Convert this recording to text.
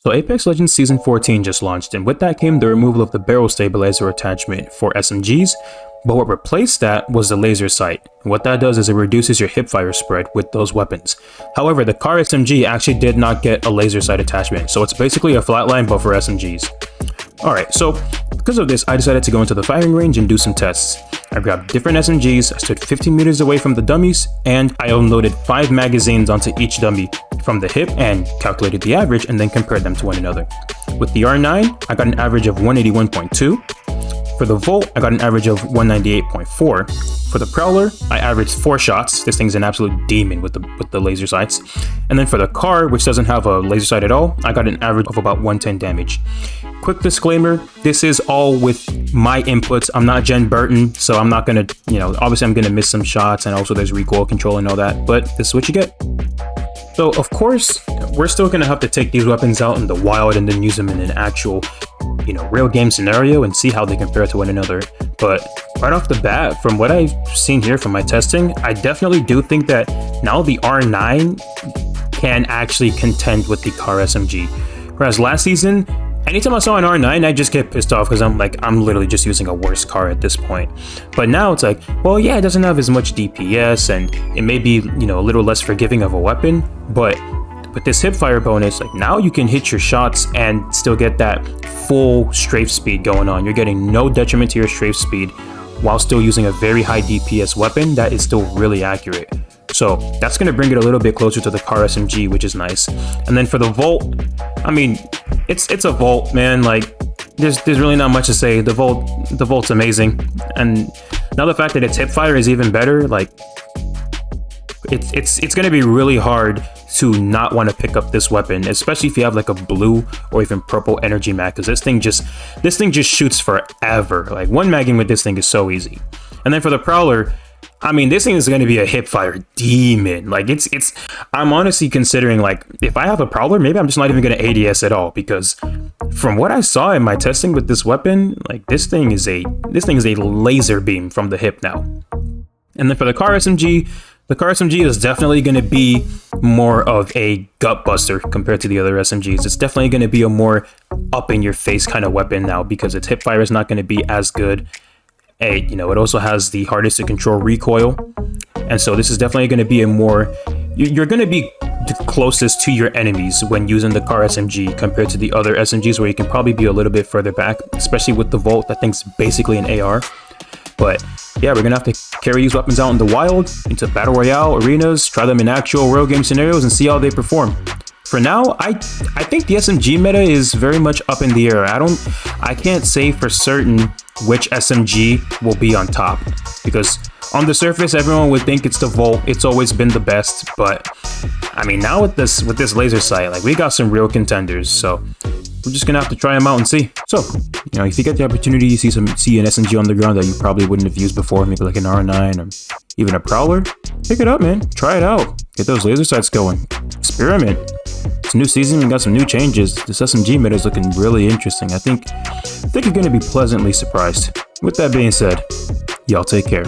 So Apex Legends Season 14 just launched, and with that came the removal of the barrel stabilizer attachment for SMGs, but what replaced that was the laser sight. And what that does is it reduces your hipfire spread with those weapons. However, the car SMG actually did not get a laser sight attachment, so it's basically a flatline but for SMGs. Alright, so because of this, I decided to go into the firing range and do some tests. I grabbed different SMGs, I stood 15 meters away from the dummies, and I unloaded 5 magazines onto each dummy from the hip and calculated the average and then compared them to one another. With the R9, I got an average of 181.2. For the Volt, I got an average of 198.4. For the Prowler, I averaged 4 shots. This thing's an absolute demon with the laser sights. And then for the car, which doesn't have a laser sight at all, I got an average of about 110 damage. Quick disclaimer, this is all with my inputs. I'm not Jen Burton, so I'm not gonna, obviously I'm gonna miss some shots, and also there's recoil control and all that, but this is what you get. So of course, we're still gonna have to take these weapons out in the wild and then use them in an actual, real game scenario and see how they compare to one another. But right off the bat, from what I've seen here from my testing, I definitely do think that now the R9 can actually contend with the car SMG. Whereas last season, anytime I saw an R9, I just get pissed off because I'm literally just using a worse car at this point. But now it's like, well, yeah, it doesn't have as much DPS and it may be, a little less forgiving of a weapon, but with this hipfire bonus, now you can hit your shots and still get that full strafe speed going on. You're getting no detriment to your strafe speed while still using a very high DPS weapon that is still really accurate. So that's going to bring it a little bit closer to the car SMG, which is nice. And then for the Volt, it's a Volt, man. There's really not much to say. The Volt's amazing. And now the fact that its hipfire is even better, it's going to be really hard to not want to pick up this weapon, especially if you have a blue or even purple energy mag, because this thing just shoots forever. One magging with this thing is so easy. And then for the Prowler, this thing is going to be a hipfire demon. I'm honestly considering, if I have a Prowler, maybe I'm just not even going to ADS at all, because from what I saw in my testing with this weapon, this thing is a laser beam from the hip now. And then for the car SMG is definitely going to be more of a gut buster compared to the other SMGs. It's definitely going to be a more up in your face kind of weapon now, because its hipfire is not going to be as good. It also has the hardest to control recoil, and so this is definitely going to be you're going to be the closest to your enemies when using the car SMG compared to the other SMGs, where you can probably be a little bit further back, especially with the Volt. That thing's basically an AR. But yeah, we're gonna have to carry these weapons out in the wild, into battle royale arenas, try them in actual real game scenarios, and see how they perform. For now, I think the SMG meta is very much up in the air. I can't say for certain which SMG will be on top, because on the surface everyone would think it's the Volt. It's always been the best, but now with this laser sight, we got some real contenders. So we're just gonna have to try them out and see. So, if you get the opportunity to see an SMG on the ground that you probably wouldn't have used before, maybe an R9 or even a Prowler, pick it up, man. Try it out. Get those laser sights going. Experiment. It's a new season. We got some new changes. This SMG meta is looking really interesting. I think you're gonna be pleasantly surprised. With that being said, y'all take care.